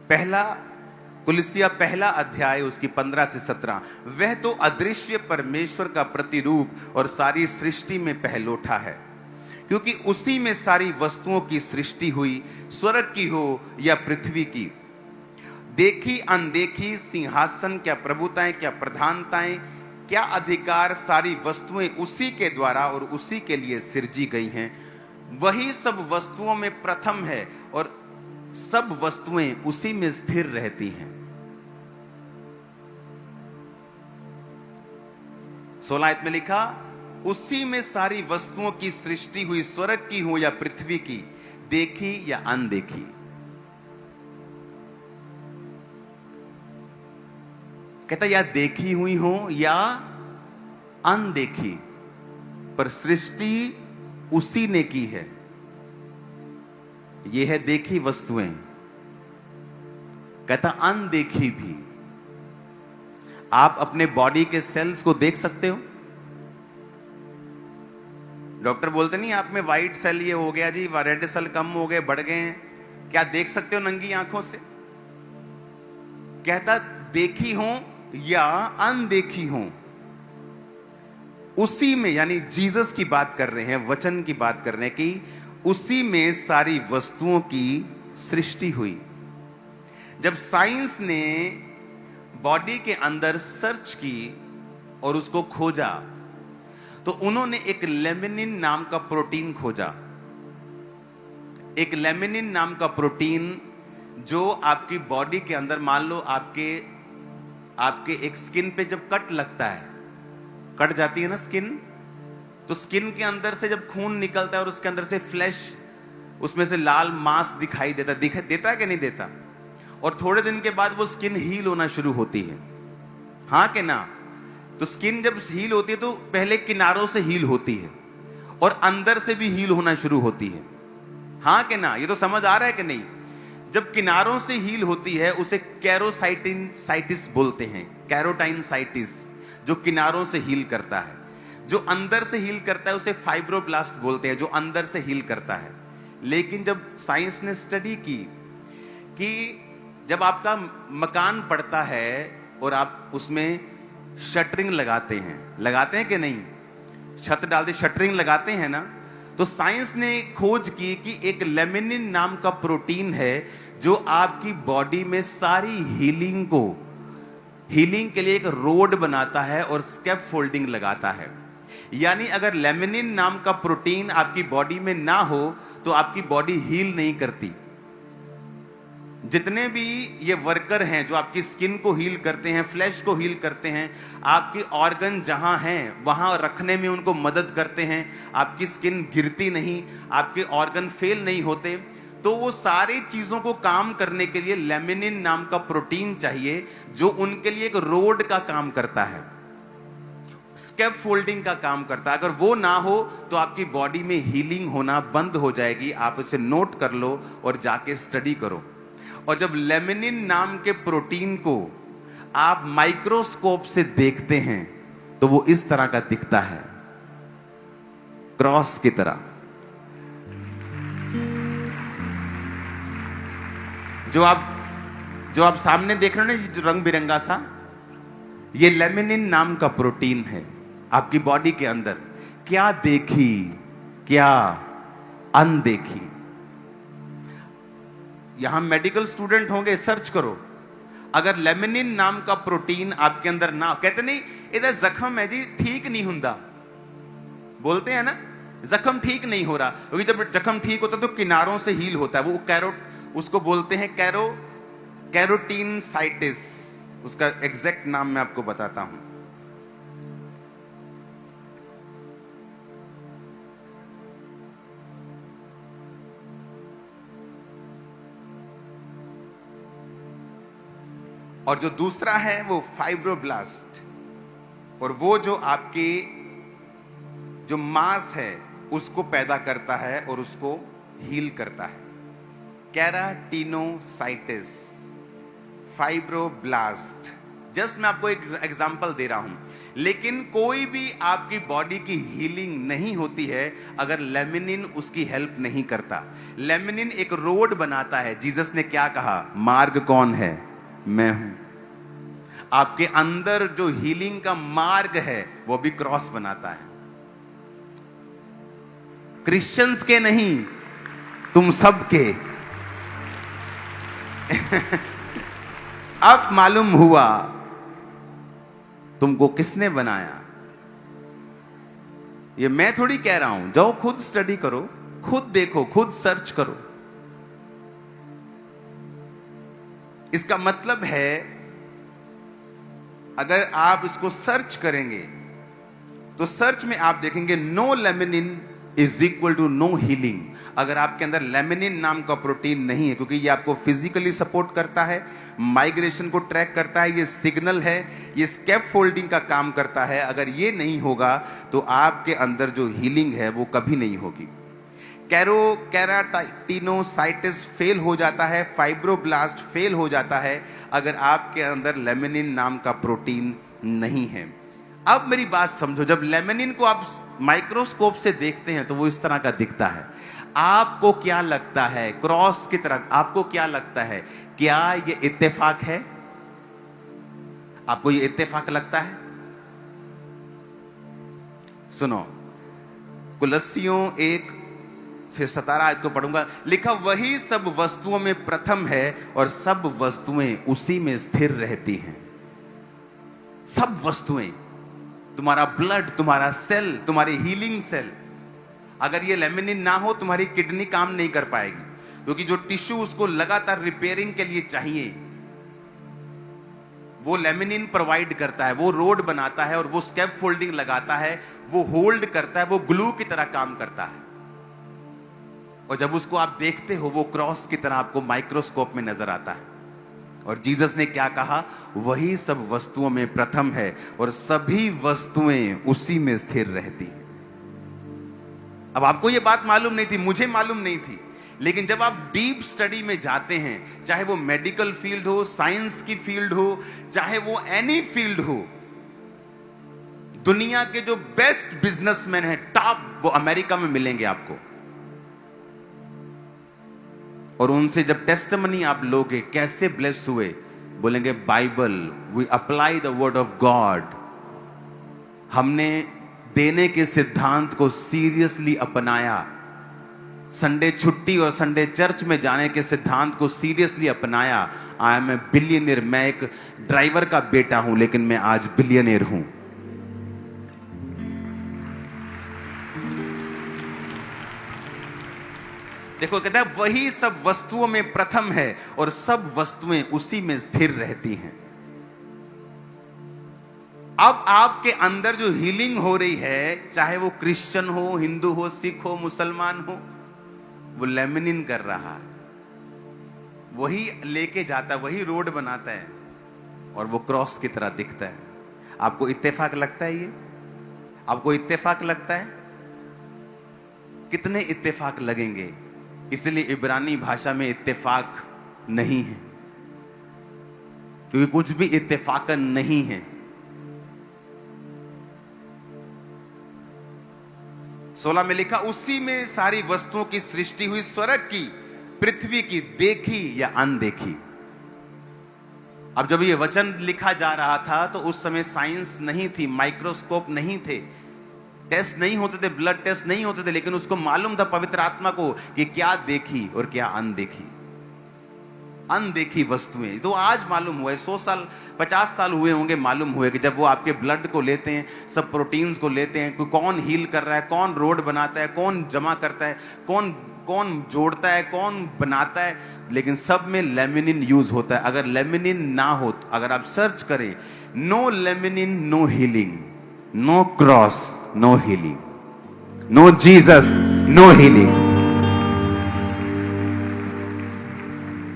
पहला कुलिसिया पहला अध्याय उसकी 15 से 17, वह तो अदृश्य परमेश्वर का प्रतिरूप और सारी सृष्टि में पहलोठा है, क्योंकि उसी में सारी वस्तुओं की सृष्टि हुई, स्वर्ग की हो या पृथ्वी की, देखी अनदेखी, सिंहासन क्या प्रभुताएं क्या प्रधानताएं क्या अधिकार, सारी वस्तुएं उसी के द्वारा और उसी के लिए सृजी गई हैं। वही सब वस्तुओं में प्रथम है और सब वस्तुएं उसी में स्थिर रहती हैं। 16 आयत में लिखा, उसी में सारी वस्तुओं की सृष्टि हुई, स्वर्ग की हो या पृथ्वी की, देखी या अनदेखी। कहता या देखी हुई हो या अनदेखी, पर सृष्टि उसी ने की है। यह है देखी वस्तुएं। कहता अनदेखी भी। आप अपने बॉडी के सेल्स को देख सकते हो। डॉक्टर बोलते नहीं आप में व्हाइट सेल ये हो गया जी, रेड सेल कम हो गए, बढ़ गए हैं, क्या देख सकते हो नंगी आंखों से? कहता देखी हो या अनदेखी हो, उसी में, यानी जीसस की बात कर रहे हैं, वचन की बात कर रहे हैं कि उसी में सारी वस्तुओं की सृष्टि हुई। जब साइंस ने बॉडी के अंदर सर्च की और उसको खोजा, तो उन्होंने एक लेमिनिन नाम का प्रोटीन खोजा। एक लेमिनिन नाम का प्रोटीन जो आपकी बॉडी के अंदर, मान लो आपके एक स्किन पे जब कट लगता है, कट जाती है ना स्किन, तो स्किन के अंदर से जब खून निकलता है और उसके अंदर से फ्लैश, उसमें से लाल मांस दिखाई देता है कि नहीं देता? और थोड़े दिन के बाद वो स्किन हील होना शुरू होती है, हाँ कि ना? तो स्किन जब हील होती है तो पहले किनारों से हील होती है और अंदर से भी हील होना शुरू होती है, हाँ कि ना? ये तो समझ आ रहा है कि नहीं? जब किनारों से हील होती है उसे कैरोसाइटिस बोलते हैं, कैरोटाइनसाइटिस, जो किनारों से हील करता है। जो अंदर से हील करता है उसे फाइब्रोब्लास्ट बोलते हैं, जो अंदर से हील करता है। लेकिन जब साइंस ने स्टडी की कि जब आपका मकान पड़ता है और आप उसमें शटरिंग लगाते हैं कि नहीं? छत डालते शटरिंग लगाते हैं ना, तो साइंस ने खोज की कि एक लेमिनिन नाम का प्रोटीन है जो आपकी बॉडी में सारी हीलिंग के लिए एक रोड बनाता है और स्कैफ फोल्डिंग लगाता है। यानी अगर लेमिनिन नाम का प्रोटीन आपकी बॉडी में ना हो तो आपकी बॉडी हील नहीं करती। जितने भी ये वर्कर हैं जो आपकी स्किन को हील करते हैं, फ्लैश को हील करते हैं, आपकी ऑर्गन जहां हैं वहां रखने में उनको मदद करते हैं, आपकी स्किन गिरती नहीं, आपके ऑर्गन फेल नहीं होते, तो वो सारी चीजों को काम करने के लिए लेमिनिन नाम का प्रोटीन चाहिए जो उनके लिए एक रोड का काम करता है, स्कैफ फोल्डिंग का काम करता है। अगर वो ना हो तो आपकी बॉडी में हीलिंग होना बंद हो जाएगी। आप इसे नोट कर लो और जाके स्टडी करो। और जब लेमिनिन नाम के प्रोटीन को आप माइक्रोस्कोप से देखते हैं तो वो इस तरह का दिखता है, क्रॉस की तरह। जो आप सामने देख रहे हो ना, जो रंग बिरंगा सा, ये लेमिनिन नाम का प्रोटीन है आपकी बॉडी के अंदर। क्या देखी क्या अनदेखी। यहां मेडिकल स्टूडेंट होंगे, सर्च करो, अगर लेमिनिन नाम का प्रोटीन आपके अंदर ना, कहते नहीं इधर जख्म है जी, ठीक नहीं हुंदा, बोलते हैं ना, जख्म ठीक नहीं हो रहा, क्योंकि जब जख्म ठीक होता है तो किनारों से हील होता है। वो उसको बोलते हैं कैरोटीनसाइटिस। उसका एग्जैक्ट नाम मैं आपको बताता हूं। और जो दूसरा है वो फाइब्रोब्लास्ट, और वो जो आपके जो मांस है उसको पैदा करता है और उसको हील करता है। केराटिनोसाइटिस, फाइब्रोब्लास्ट, जस्ट मैं आपको एक एग्जांपल दे रहा हूं। लेकिन कोई भी आपकी बॉडी की हीलिंग नहीं होती है अगर लेमिनिन उसकी हेल्प नहीं करता। लेमिनिन एक रोड बनाता है। जीसस ने क्या कहा? मार्ग कौन है? मैं हूं। आपके अंदर जो हीलिंग का मार्ग है वो भी क्रॉस बनाता है। क्रिश्चियंस के नहीं, तुम सबके। अब मालूम हुआ तुमको किसने बनाया। ये मैं थोड़ी कह रहा हूं, जाओ खुद स्टडी करो, खुद देखो, खुद सर्च करो। इसका मतलब है अगर आप इसको सर्च करेंगे तो सर्च में आप देखेंगे no laminin is equal to no healing. अगर आपके अंदर लेमिनिन नाम का प्रोटीन नहीं है, क्योंकि ये आपको फिजिकली सपोर्ट करता है, माइग्रेशन को ट्रैक करता है, ये सिग्नल है, ये स्कैप फोल्डिंग का काम करता है। अगर ये नहीं होगा तो आपके अंदर जो हीलिंग है वो कभी नहीं होगी। केराटिनोसाइटिस फेल हो जाता है, फाइब्रोब्लास्ट फेल हो जाता है अगर आपके अंदर लेमिनिन नाम का प्रोटीन नहीं है। अब मेरी बात समझो, जब लेमिनिन को आप माइक्रोस्कोप से देखते हैं तो वो इस तरह का दिखता है। आपको क्या लगता है? क्रॉस की तरह आपको क्या लगता है? क्या ये इत्तेफाक है? आपको ये इत्तेफाक लगता है? सुनो, कुलस्सियों 1 फिर 17 आयत को पढ़ूंगा। लिखा, वही सब वस्तुओं में प्रथम है और सब वस्तुएं उसी में स्थिर रहती हैं। सब वस्तुएं, तुम्हारा ब्लड, तुम्हारा सेल, तुम्हारी हीलिंग सेल, अगर ये लेमिनिन ना हो तुम्हारी किडनी काम नहीं कर पाएगी, क्योंकि जो टिश्यू उसको लगातार रिपेयरिंग के लिए चाहिए वो लेमिनिन प्रोवाइड करता है, वो रोड बनाता है और वो स्कैप फोल्डिंग लगाता है, वो होल्ड करता है, वो ग्लू की तरह काम करता है। और जब उसको आप देखते हो वो क्रॉस की तरह आपको माइक्रोस्कोप में नजर आता है। और जीसस ने क्या कहा? वही सब वस्तुओं में प्रथम है और सभी वस्तुएं उसी में स्थिर रहती हैं। अब आपको यह बात मालूम नहीं थी, मुझे मालूम नहीं थी, लेकिन जब आप डीप स्टडी में जाते हैं, चाहे वो मेडिकल फील्ड हो, साइंस की फील्ड हो, चाहे वो एनी फील्ड हो, दुनिया के जो बेस्ट बिजनेसमैन हैं टॉप, वो अमेरिका में मिलेंगे आपको। और उनसे जब टेस्टिमनी आप लोगे, कैसे ब्लेस हुए, बोलेंगे Bible, we apply the word of God. हमने देने के सिद्धांत को सीरियसली अपनाया, संडे छुट्टी और संडे चर्च में जाने के सिद्धांत को सीरियसली अपनाया। I am a billionaire. मैं एक ड्राइवर का बेटा हूं लेकिन मैं आज बिलियनियर हूं। देखो, कहता है वही सब वस्तुओं में प्रथम है और सब वस्तुएं उसी में स्थिर रहती हैं। अब आपके अंदर जो हीलिंग हो रही है, चाहे वो क्रिश्चियन हो, हिंदू हो, सिख हो, मुसलमान हो, वो लेमिनिन कर रहा है, वही लेके जाता है, वही रोड बनाता है और वो क्रॉस की तरह दिखता है। आपको इत्तेफाक लगता है? ये आपको इत्तेफाक लगता है? कितने इत्तेफाक लगेंगे? इसलिए इब्रानी भाषा में इत्तेफाक नहीं है, क्योंकि कुछ भी इत्तेफाकन नहीं है। 16 में लिखा, उसी में सारी वस्तुओं की सृष्टि हुई, स्वर्ग की, पृथ्वी की, देखी या अनदेखी। अब जब ये वचन लिखा जा रहा था तो उस समय साइंस नहीं थी, माइक्रोस्कोप नहीं थे, टेस्ट नहीं होते थे, ब्लड टेस्ट नहीं होते थे, लेकिन उसको मालूम था पवित्र आत्मा को कि क्या देखी और क्या अनदेखी। अनदेखी वस्तुएं तो आज मालूम हुआ है, 100 साल 50 साल हुए होंगे मालूम हुए कि जब वो आपके ब्लड को लेते हैं, सब प्रोटीन्स को लेते हैं, कौन हील कर रहा है, कौन रोड बनाता है, कौन जमा करता है, कौन कौन जोड़ता है, कौन बनाता है, लेकिन सब में लेमिनिन यूज होता है। अगर लेमिनिन ना हो, अगर आप सर्च करें, no laminin no healing, no cross no healing, no Jesus no healing.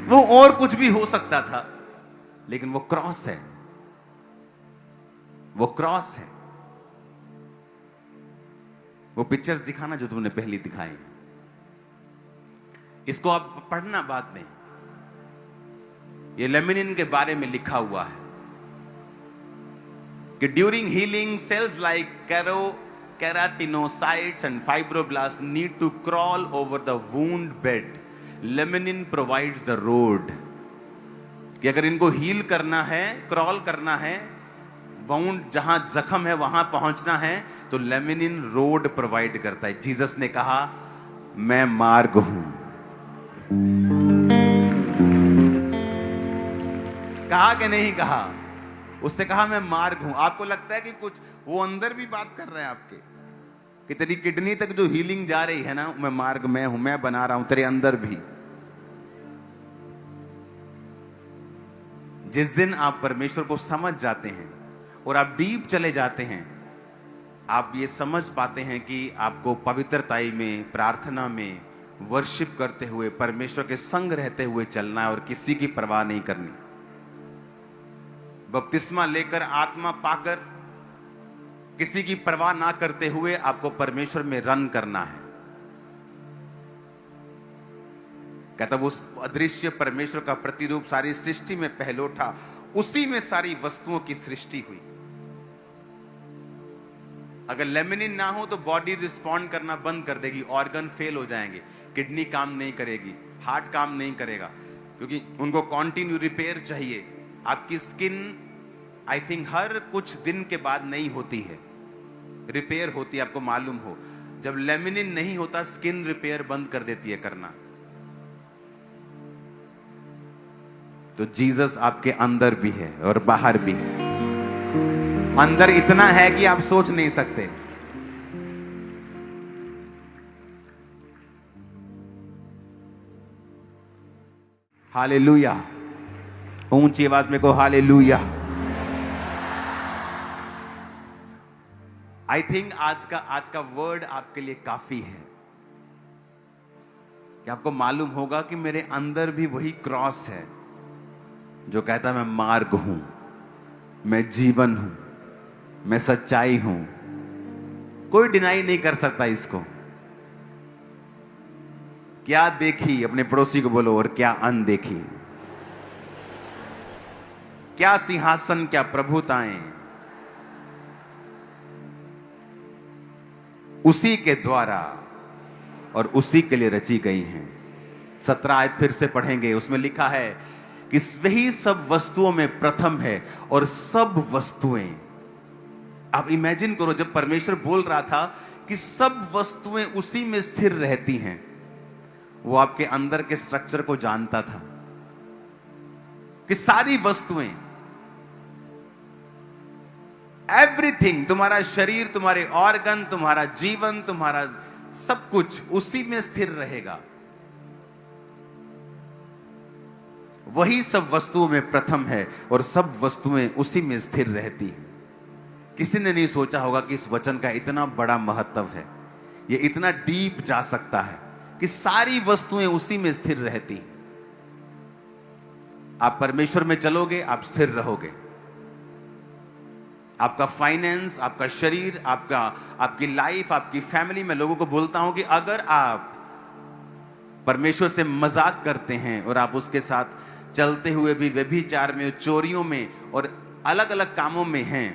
वो और कुछ भी हो सकता था, लेकिन वो क्रॉस है, वो क्रॉस है। वो पिक्चर्स दिखाना जो तुमने पहली दिखाई, इसको आप पढ़ना बाद में। ये लेमिनिन के बारे में लिखा हुआ है। कि during healing cells like keratinocytes and fibroblasts need to crawl over the wound bed. Laminin provides the road. कि अगर इनको हील करना है, क्रॉल करना है, वाउंड जहां जख्म है वहां पहुंचना है, तो लेमिनिन रोड प्रोवाइड करता है। जीसस ने कहा मैं मार्ग हूं। कहा कि नहीं कहा? उसने कहा मैं मार्ग हूं। आपको लगता है कि कुछ वो अंदर भी बात कर रहे हैं आपके, कि तेरी किडनी तक जो हीलिंग जा रही है ना, मैं मार्ग मैं हूं, मैं बना रहा हूं तेरे अंदर भी। जिस दिन आप परमेश्वर को समझ जाते हैं और आप डीप चले जाते हैं, आप ये समझ पाते हैं कि आपको पवित्रताई में, प्रार्थना में, वर्शिप करते हुए, परमेश्वर के संग रहते हुए चलना है और किसी की परवाह नहीं करनी। बपतिस्मा लेकर, आत्मा पाकर, किसी की परवाह ना करते हुए आपको परमेश्वर में रन करना है। कहता वो अदृश्य परमेश्वर का प्रतिरूप सारी सृष्टि में पहलोठा, उसी में सारी वस्तुओं की सृष्टि हुई। अगर लेमिनिन ना हो तो बॉडी रिस्पॉन्ड करना बंद कर देगी, ऑर्गन फेल हो जाएंगे, किडनी काम नहीं करेगी, हार्ट काम नहीं करेगा, क्योंकि उनको कॉन्टिन्यू रिपेयर चाहिए। आपकी स्किन आई थिंक हर कुछ दिन के बाद नहीं होती है, रिपेयर होती है, आपको मालूम हो। जब लेमिनिन नहीं होता, स्किन रिपेयर बंद कर देती है करना। तो जीसस आपके अंदर भी है और बाहर भी है। अंदर इतना है कि आप सोच नहीं सकते। हालेलुया। ऊंची आवाज में कहो हालेलुया। आई थिंक आज का वर्ड आपके लिए काफी है कि आपको मालूम होगा कि मेरे अंदर भी वही क्रॉस है जो कहता मैं मार्ग हूं, मैं जीवन हूं, मैं सच्चाई हूं। कोई डिनाई नहीं कर सकता इसको। क्या देखी, अपने पड़ोसी को बोलो, और क्या अनदेखी। क्या सिंहासन, क्या प्रभुताएं उसी के द्वारा और उसी के लिए रची गई हैं। 17 आयत फिर से पढ़ेंगे, उसमें लिखा है कि वही सब वस्तुओं में प्रथम है और सब वस्तुएं। आप इमेजिन करो, जब परमेश्वर बोल रहा था कि सब वस्तुएं उसी में स्थिर रहती हैं, वो आपके अंदर के स्ट्रक्चर को जानता था कि सारी वस्तुएं, एवरीथिंग, तुम्हारा शरीर, तुम्हारे ऑर्गन, तुम्हारा जीवन, तुम्हारा सब कुछ उसी में स्थिर रहेगा। वही सब वस्तुओं में प्रथम है और सब वस्तुएं उसी में स्थिर रहती हैं। किसी ने नहीं सोचा होगा कि इस वचन का इतना बड़ा महत्व है, ये इतना डीप जा सकता है कि सारी वस्तुएं उसी में स्थिर रहती हैं। आप परमेश्वर में चलोगे, आप स्थिर रहोगे। आपका फाइनेंस, आपका शरीर, आपकी लाइफ, आपकी फैमिली। मैं लोगों को बोलता हूं कि अगर आप परमेश्वर से मजाक करते हैं और आप उसके साथ चलते हुए भी व्यभिचार में, चोरियों में और अलग अलग कामों में हैं,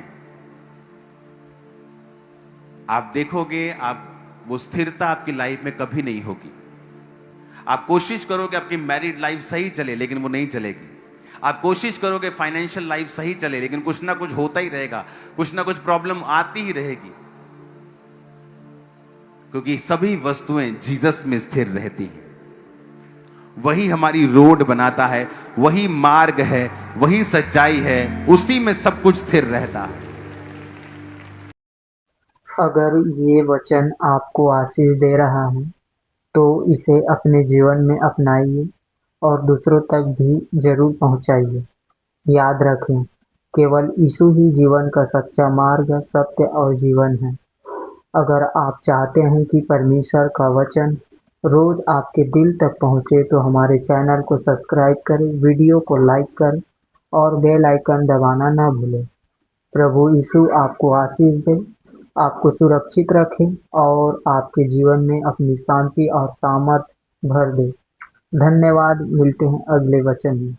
आप देखोगे आप वो स्थिरता आपकी लाइफ में कभी नहीं होगी। आप कोशिश करोगे आपकी मैरिड लाइफ सही चले, लेकिन वो नहीं चलेगी। आप कोशिश करोगे फाइनेंशियल लाइफ सही चले, लेकिन कुछ ना कुछ होता ही रहेगा, कुछ ना कुछ प्रॉब्लम आती ही रहेगी, क्योंकि सभी वस्तुएं जीसस में स्थिर रहती हैं। वही हमारी रोड बनाता है, वही मार्ग है, वही सच्चाई है, उसी में सब कुछ स्थिर रहता है। अगर ये वचन आपको आशीष दे रहा है तो इसे अपने जीवन में अपनाइए और दूसरों तक भी जरूर पहुंचाइए। याद रखें, केवल यीशु ही जीवन का सच्चा मार्ग, सत्य और जीवन है। अगर आप चाहते हैं कि परमेश्वर का वचन रोज आपके दिल तक पहुंचे तो हमारे चैनल को सब्सक्राइब करें, वीडियो को लाइक करें और बेल आइकन दबाना ना भूलें। प्रभु यीशु आपको आशीष दे, आपको सुरक्षित रखें और आपके जीवन में अपनी शांति और सामर्थ भर दे। धन्यवाद। मिलते हैं अगले वचन में।